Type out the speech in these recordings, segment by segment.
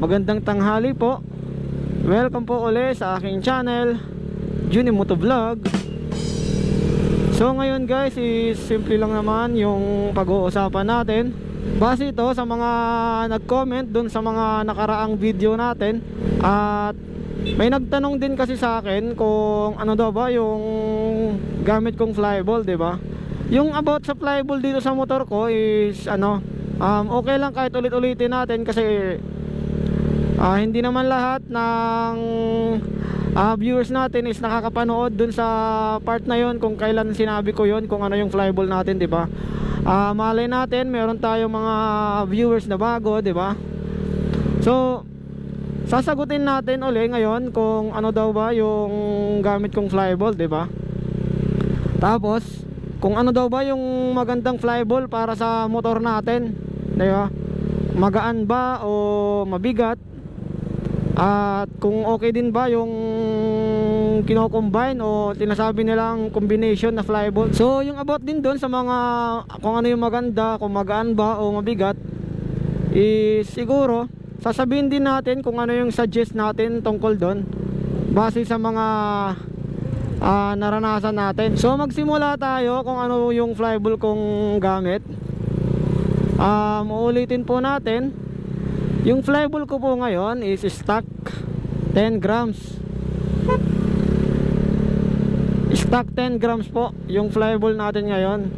Magandang tanghali po. Welcome po ulit sa aking channel, Juni Moto Vlog. So ngayon guys, is simple lang naman yung pag-uusapan natin. Base ito sa mga nag-comment dun sa mga nakaraang video natin. At may nagtanong din kasi sa akin kung ano daw ba yung gamit kong flyball, diba? Yung about sa flyball dito sa motor ko is okay lang kahit ulit-ulitin natin kasi hindi naman lahat ng viewers natin is nakakapanood dun sa part na yon kung kailan sinabi ko yon, kung ano yung flyball natin, di ba? Malay natin meron tayong mga viewers na bago, di ba? So sasagutin natin uli ngayon kung ano daw ba yung gamit kong flyball, di ba? Tapos kung ano daw ba yung magandang flyball para sa motor natin, di ba? Magaan ba o mabigat? At kung okay din ba yung kino-combine o tinasabi nilang combination na flyball. So yung about din doon sa mga kung ano yung maganda, kung magaan ba o mabigat, is siguro sasabihin din natin kung ano yung suggest natin tungkol doon base sa mga naranasan natin. So magsimula tayo kung ano yung flyball kong gamit. Uulitin po natin. Yung flyball ko po ngayon is stock 10 grams. Stock 10 grams po yung flyball natin ngayon.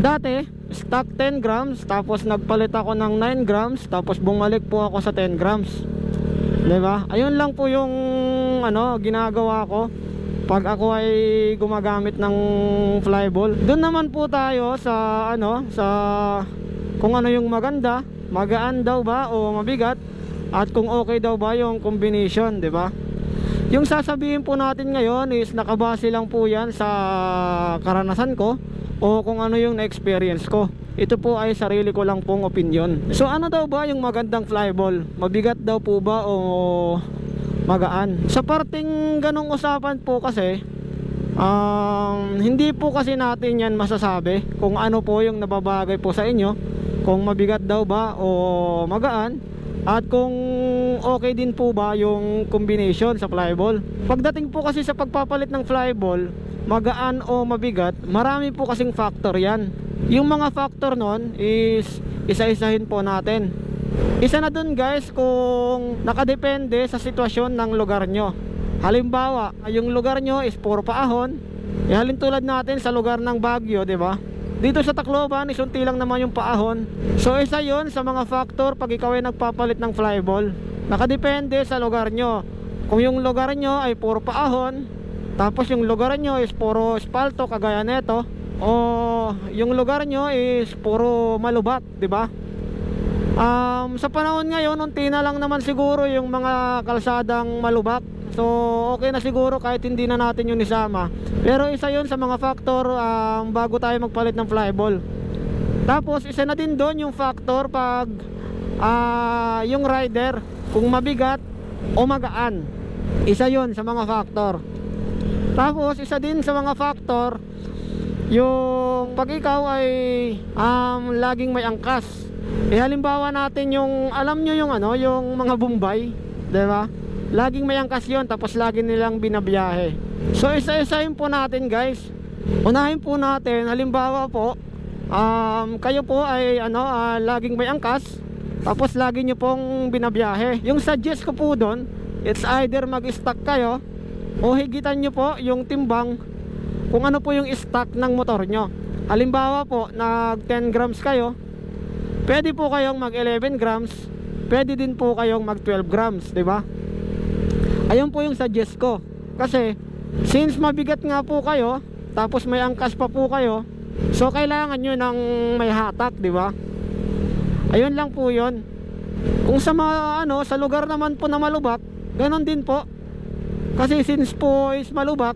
Dati stock 10 grams, tapos nagpalit ako ng 9 grams, tapos bumalik po ako sa 10 grams, diba? Ayun lang po yung ginagawa ko pag ako ay gumagamit ng flyball. Doon naman po tayo sa sa kung ano yung maganda, magaan daw ba o mabigat, at kung okay daw ba yung combination, di ba? Yung sasabihin po natin ngayon is nakabase lang po yan sa karanasan ko o kung ano yung na-experience ko. Ito po ay sarili ko lang pong opinion. So ano daw ba yung magandang flyball? Mabigat daw po ba o magaan? Sa parting ganong usapan po kasi hindi po kasi natin yan masasabi kung ano po yung nababagay po sa inyo, kung mabigat daw ba o magaan, at kung okay din po ba yung combination sa flyball. Pagdating po kasi sa pagpapalit ng flyball, magaan o mabigat, marami po kasing factor yan. Yung mga factor nun is isa-isahin po natin. Isa na dun guys kung nakadepende sa sitwasyon ng lugar nyo. Halimbawa, yung lugar nyo is puro paahon, halin tulad natin sa lugar ng Baguio, diba? Dito sa Tacloban, isunti lang naman yung paahon. So isa yon sa mga factor pag ikaw ay nagpapalit ng flyball. Nakadepende sa lugar nyo. Kung yung lugar nyo ay puro paahon, tapos yung lugar nyo is puro espalto kagaya neto, o yung lugar nyo is puro malubak, diba? Sa panahon ngayon, unti na lang naman siguro yung mga kalsadang malubak. So okay na siguro kahit hindi na natin yun isama. Pero isa yun sa mga factor bago tayo magpalit ng flyball. Tapos isa na din doon yung factor pag yung rider, kung mabigat o magaan. Isa yun sa mga factor. Tapos isa din sa mga factor yung pag ikaw ay laging may angkas. Halimbawa natin yung alam nyo yung yung mga Bombay, diba? Laging may angkas yun, tapos lagi nilang binabiyahe. So isa-isahin po natin guys. Unahin po natin, halimbawa po kayo po ay laging may angkas, tapos lagi nyo pong binabiyahe. Yung suggest ko po doon, it's either mag-stock kayo o higitan nyo po yung timbang kung ano po yung stock ng motor nyo. Halimbawa po nag 10 grams kayo, pwede po kayong mag 11 grams, pwede din po kayong mag 12 grams, diba? Ayun po yung suggest ko. Kasi since mabigat nga po kayo, tapos may angkas pa po kayo, so kailangan nyo ng may hatak, diba? Ayun lang po yun. Kung sa mga sa lugar naman po na malubak, ganon din po. Kasi since po is malubak,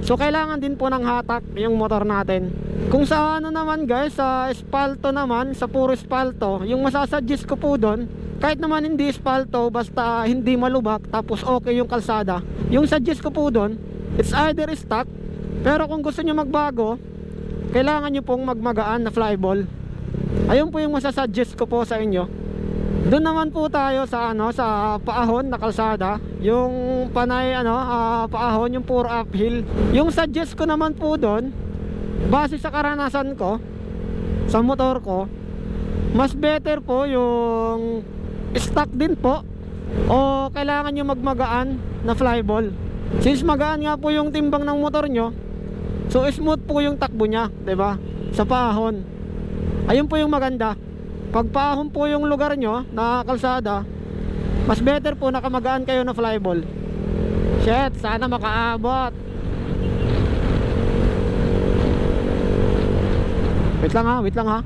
so kailangan din po ng hatak yung motor natin. Kung sa naman guys, sa espalto naman, sa puro espalto, yung masasuggest ko po doon, kahit naman hindi espalto, basta hindi malubak, tapos okay yung kalsada, yung suggest ko po doon, it's either stock, pero kung gusto nyo magbago, kailangan nyo pong magmagaan na flyball. Ayun po yung masasuggest ko po sa inyo. Doon naman po tayo sa sa paahon na kalsada, yung panay paahon, yung puro uphill. Yung suggest ko naman po doon, base sa karanasan ko sa motor ko, mas better po yung stock din po, o kailangan nyo magmagaan na flyball. Since magaan nga po yung timbang ng motor nyo, so smooth po yung takbo nya, 'di ba? Sa paahon. Ayun po yung maganda. Pag paahon po yung lugar nyo na kalsada, mas better po nakamagaan kayo na flyball. Shit, sana makaabot. Wait lang ha.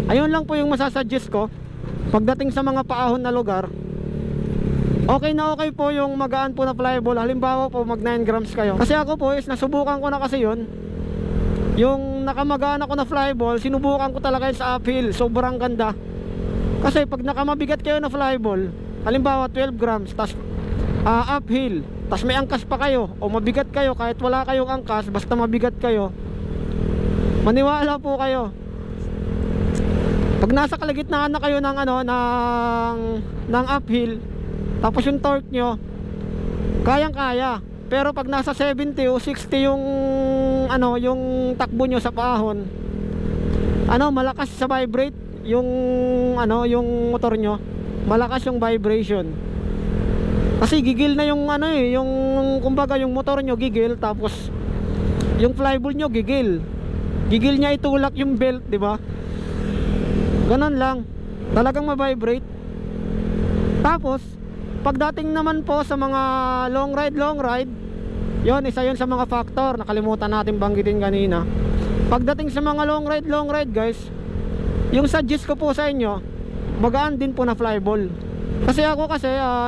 Ayun lang po yung masasuggest ko pagdating sa mga paahon na lugar. Okay na okay po yung magaan po na flyball. Halimbawa po mag 9 grams kayo. Kasi ako po is nasubukan ko na kasi yun. Yung nakamagaan ako na flyball, sinubukan ko talaga yun sa uphill. Sobrang ganda. Kasi pag nakamabigat kayo na flyball, halimbawa 12 grams, tas uphill, tas may angkas pa kayo, o mabigat kayo kahit wala kayong angkas, basta mabigat kayo, maniwala po kayo, pag nasa kalagitnaan na kayo ng ng uphill, tapos yung torque nyo kayang kaya. Pero pag nasa 70 o 60 yung yung takbo nyo sa paahon, malakas sa vibrate yung yung motor nyo, malakas yung vibration. Kasi gigil na yung yung kumbaga yung motor nyo gigil, tapos yung flyball nyo gigil niya itulak yung belt, di ba? Ganun lang, talagang ma-vibrate. Tapos pagdating naman po sa mga long ride, yon, isa yun sa mga factor nakalimutan natin banggitin kanina. Pagdating sa mga long ride guys, yung suggest ko po sa inyo, magaan din po na flyball. Kasi ako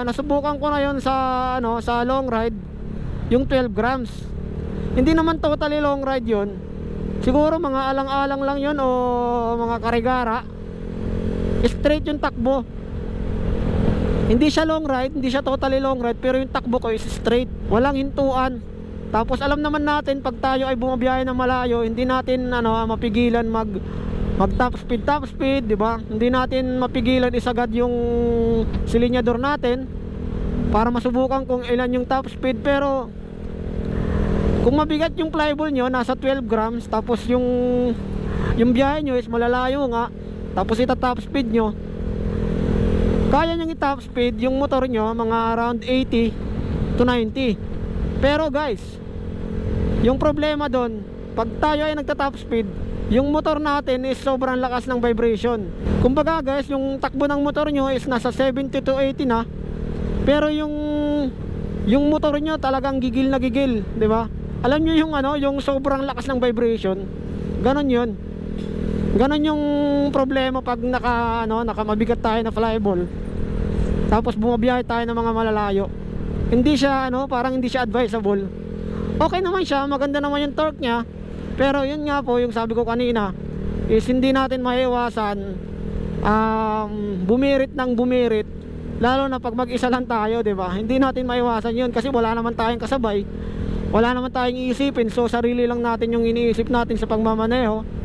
nasubukan ko na yon sa sa long ride, yung 12 grams. Hindi naman totally long ride yon, siguro mga alang-alang lang yon o mga karigara. Straight yung takbo, hindi siya long ride, hindi siya totally long ride, pero yung takbo ko is straight, walang hintuan. Tapos alam naman natin pag tayo ay bumabiyahe ng malayo, hindi natin mapigilan mag top speed, di ba? Hindi natin mapigilan isagad yung silinyador natin para masubukan kung ilan yung top speed. Pero kung mabigat yung flyball nyo, nasa 12 grams, tapos yung biyahe nyo is malalayo nga, tapos ita-top speed nyo, kaya nyang i-top speed yung motor nyo mga around 80 to 90. Pero guys, yung problema doon, pag tayo ay nagta-top speed, yung motor natin is sobrang lakas ng vibration. Kumbaga guys, yung takbo ng motor nyo is nasa 70 to 80 na, pero yung motor nyo talagang gigil na gigil, di ba? Alam nyo yung yung sobrang lakas ng vibration. Ganon yun. Ganon yung problema pag nakamabigat tayo na flyball, tapos bumabiyahe tayo ng mga malalayo. Hindi siya parang hindi siya advisable. Okay naman siya, maganda naman yung torque nya, pero yun nga po yung sabi ko kanina, is hindi natin maiiwasan bumirit ng bumirit, lalo na pag mag-isa lang tayo, di ba? Hindi natin maiiwasan yun kasi wala naman tayong kasabay, wala naman tayong iisipin. So sarili lang natin yung iniisip natin sa pagmamaneho.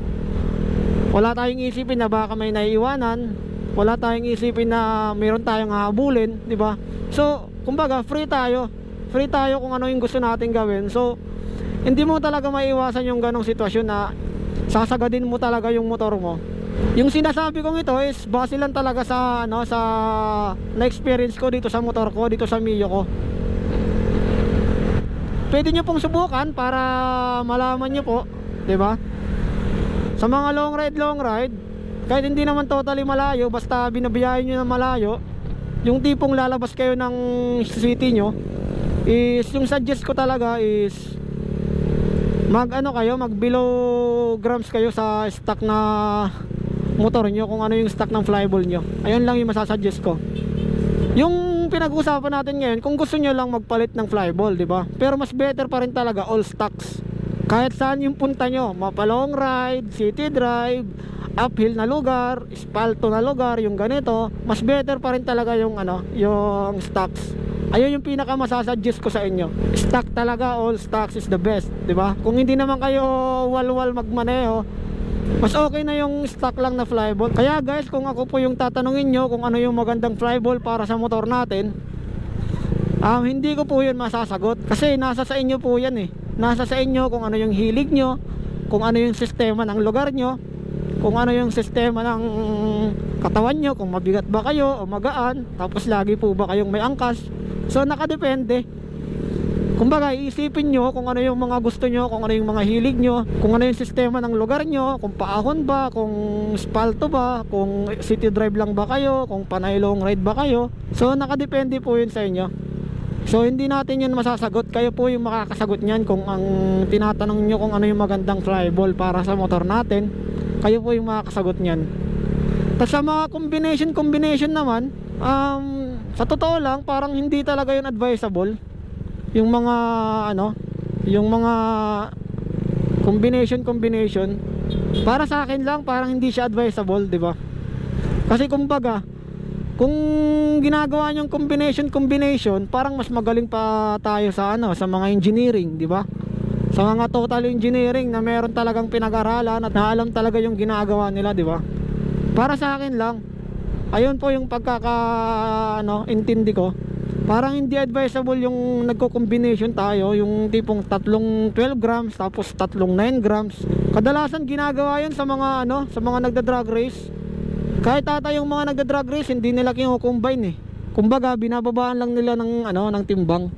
Wala tayong isipin na baka may naiiwanan, wala tayong isipin na mayroon tayong hahabulin, di ba? So kumbaga free tayo kung ano yung gusto natin gawin. So hindi mo talaga maiiwasan yung ganong sitwasyon na sasagadin mo talaga yung motor mo. Yung sinasabi kong ito is base lang talaga sa sa na-experience ko dito sa motor ko, dito sa Mio ko. Pwede nyo pong subukan para malaman nyo po, di ba? Sa mga long ride, kahit hindi naman totally malayo, basta binabiyahe nyo ng malayo, yung tipong lalabas kayo ng city nyo, is yung suggest ko talaga is mag below grams kayo sa stock na motor nyo, kung ano yung stock ng flyball nyo. Ayun lang yung masasuggest ko. Yung pinag-uusapan natin ngayon, kung gusto nyo lang magpalit ng flyball, di ba? Pero mas better pa rin talaga all stocks. Kahit saan yung punta nyo, mapa-long ride, city drive, uphill na lugar, espalto na lugar, yung ganito, mas better pa rin talaga yung yung stocks. Ayun yung pinaka masasuggest ko sa inyo. Stock talaga, all stocks is the best, di ba? Kung hindi naman kayo walwal magmaneho, Mas okay na yung stock lang na flyball. Kaya guys, kung ako po yung tatanungin nyo kung ano yung magandang flyball para sa motor natin, hindi ko po yun masasagot. Kasi nasa sa inyo po yan eh. Nasa sa inyo kung ano yung hilig nyo, kung ano yung sistema ng lugar nyo, kung ano yung sistema ng katawan nyo, kung mabigat ba kayo o magaan, tapos lagi po ba kayong may angkas. So nakadepende. Kumbaga iisipin nyo kung ano yung mga gusto nyo, kung ano yung mga hilig nyo, kung ano yung sistema ng lugar nyo, kung paahon ba, kung spalto ba, kung city drive lang ba kayo, kung panay long ride ba kayo. So nakadepende po yun sa inyo. So hindi natin yun masasagot, kayo po yung makakasagot nyan. Kung ang tinatanong nyo kung ano yung magandang flyball para sa motor natin, kayo po yung makakasagot nyan. Tapos sa mga combination naman, sa totoo lang parang hindi talaga yun advisable. Yung mga yung mga combination para sa akin lang parang hindi siya advisable, 'di ba? Kasi kumbaga, kung ginagawa niyong combination, parang mas magaling pa tayo sa sa mga engineering, 'di ba? Sa mga total engineering na meron talagang pinag-aralan at na alam talaga yung ginagawa nila, 'di ba? Para sa akin lang, ayun po yung intindi ko. Parang hindi advisable yung nagko-combination tayo, yung tipong tatlong 12 grams tapos tatlong 9 grams. Kadalasan ginagawa 'yun sa mga sa mga nagda-drag race. Kahit yung mga nagda-drag race, hindi nila kino-combine eh. Kumbaga binababaan lang nila ng timbang.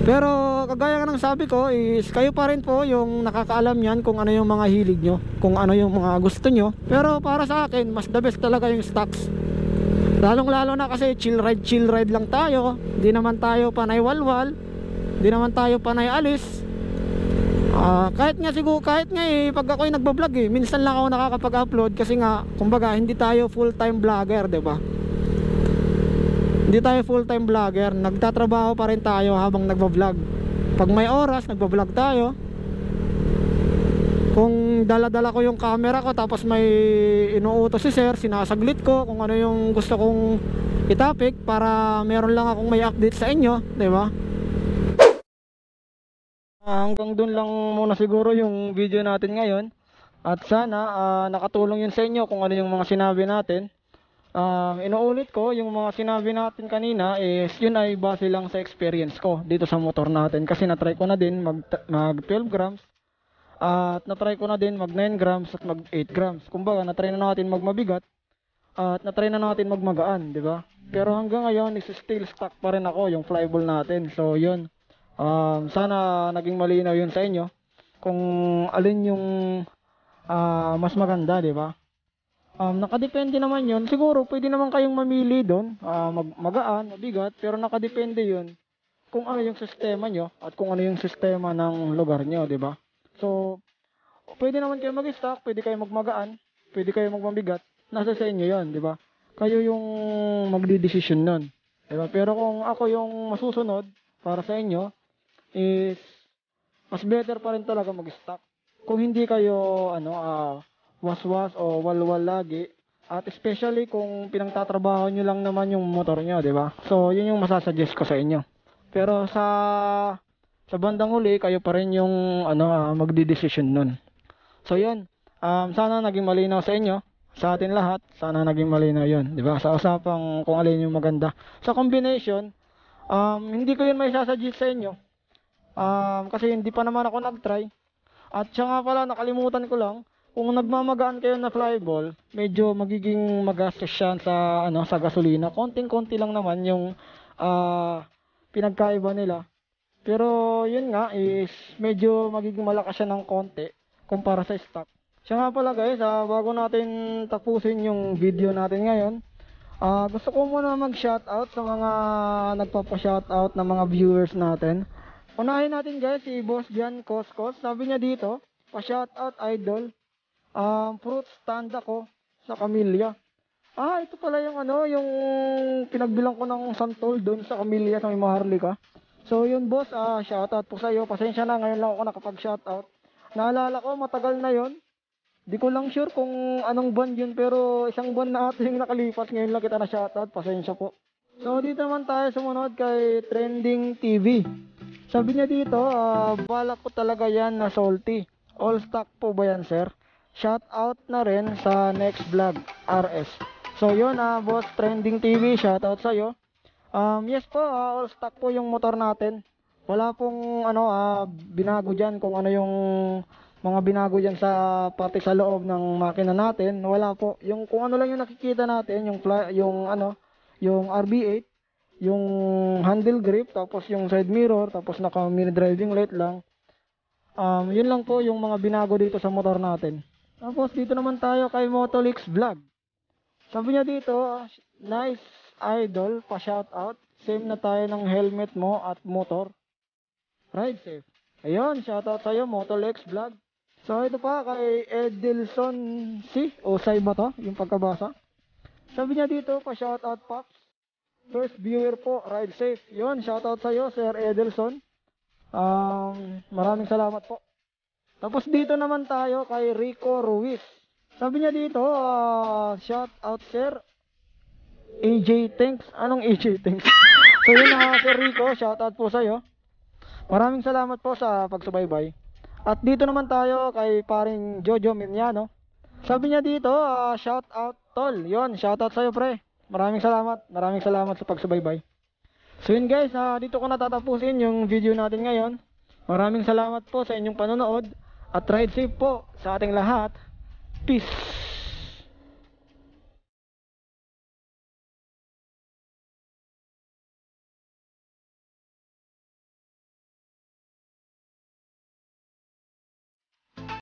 Pero kagaya ng sabi ko is kayo pa rin po yung nakakaalam yan kung ano yung mga hilig nyo, kung ano yung mga gusto nyo. Pero para sa akin, mas the best talaga yung stocks. Lalong lalo na kasi chill ride lang tayo. Hindi naman tayo panay walwal, hindi naman tayo panay alis. Kahit nga pag ako'y nagbablog minsan lang ako nakakapag-upload kasi nga kumbaga hindi tayo full-time vlogger, 'di ba? Hindi tayo full-time vlogger, nagtatrabaho pa rin tayo habang nagba-vlog. Pag may oras, nagba-vlog tayo. Kung dala-dala ko yung camera ko tapos may inuutos si sir, sinasaglit ko kung ano yung gusto kong i-topic para meron lang akong may update sa inyo, 'di ba? Hanggang dun lang muna siguro yung video natin ngayon. At sana nakatulong yun sa inyo kung ano yung mga sinabi natin. Inuulit ko yung mga sinabi natin kanina is yun ay base lang sa experience ko dito sa motor natin. Kasi na-try ko na din mag 12 grams. At na-try ko na din mag 9 grams at mag 8 grams. Kumbaga na-try na natin magmabigat at na-try na natin magmagaan, 'di ba? Pero hanggang ngayon is still stuck pa rin ako yung flyball natin. So yun. Sana naging malinaw yun sa inyo kung alin yung mas maganda, 'di ba? Nakadepende naman yun. Siguro pwede naman kayong mamili doon, magaan, mabigat, pero nakadepende yun kung ano yung sistema nyo at kung ano yung sistema ng lugar nyo, 'di ba? So, pwede naman kayo mag-stock, pwede kayo magmagaan, pwede kayo magmabigat. Nasa sa inyo 'yon, 'di ba? Kayo yung magdidesisyon nun, 'di ba? Pero kung ako yung masusunod para sa inyo is mas better pa rin talaga mag-stock. Kung hindi kayo waswas o walwal lagi, at especially kung pinagtatrabaho nyo lang naman yung motor nyo, 'di ba? So, yun yung masasuggest ko sa inyo. Pero sa bandang huli, kayo pa rin yung magdidesisyon nun. So yun, sana naging malinaw sa inyo, sa atin lahat, sana naging malinaw yun, 'di ba? Sa usapang kung alin yung maganda. Sa combination, hindi ko yun may sasuggest sa inyo. Kasi hindi pa naman ako nag-try. At siya nga pala, nakalimutan ko lang, kung nagmamagaan kayo na flyball, medyo magiging magastos siya sa gasolina. Konting-konti lang naman yung pinagkaiba nila. Pero yun nga is medyo magiging malakas siya ng konti kumpara sa stock. Siya nga pala guys, bago natin tapusin yung video natin ngayon, gusto ko muna mag-shoutout sa mga nagpapa-shoutout na mga viewers natin. Unahin natin guys si Boss Jan Koskos. Sabi niya dito, pa-shoutout idol. Fruit stand ako sa Camilla. Ito pala yung yung pinagbilang ko ng santol doon sa Camilla sa may Maharlika. So yun boss, shoutout po sa iyo. Pasensya na, ngayon lang ako nakapag-shoutout. Naalala ko, matagal na yon. Di ko lang sure kung anong buwan yun, pero isang buwan na ata yung nakalipas. Ngayon lang kita na shoutout, pasensya po. So dito naman tayo sumunod kay Trending TV. Sabi niya dito, balak ko talaga yan na salty. All stock po ba yan sir? shout out na rin sa Next Vlog RS. So yun, Boss Trending TV, shout out sa iyo. Yes po, all stock po yung motor natin. Wala pong binago diyan kung ano yung mga binago diyan sa parte sa loob ng makina natin. Wala po. Yung kung ano lang yung nakikita natin, yung RB8, yung handle grip, tapos yung side mirror, tapos naka mini driving light lang. Yun lang po yung mga binago dito sa motor natin. Tapos dito naman tayo kay Motolix Vlog. Sabi niya dito, nice idol, pa shout out. Same na tayo ng helmet mo at motor. Ride safe. Ayun, shout out sa'yo, Motolix Vlog. So ito pa kay Edelson C. O Sai ba to? Yung pagkabasa. Sabi niya dito, pa shout out Pops. First viewer po, ride safe. Yun, shout out sa'yo, Sir Edelson. Maraming salamat po. Tapos dito naman tayo kay Rico Ruiz. Sabi niya dito, shout out Sir AJ Thanks. Anong AJ Thanks? So yun Sir Rico, shout out po sa'yo. Maraming salamat po sa pagsubaybay. At dito naman tayo kay paring Jojo Minyano. Sabi niya dito, shout out tol. Yun, shout out sa'yo pre. Maraming salamat. Maraming salamat sa pagsubaybay. So yun guys, dito ko natatapusin yung video natin ngayon. Maraming salamat po sa inyong panonood. At ride safe po sa ating lahat. Peace!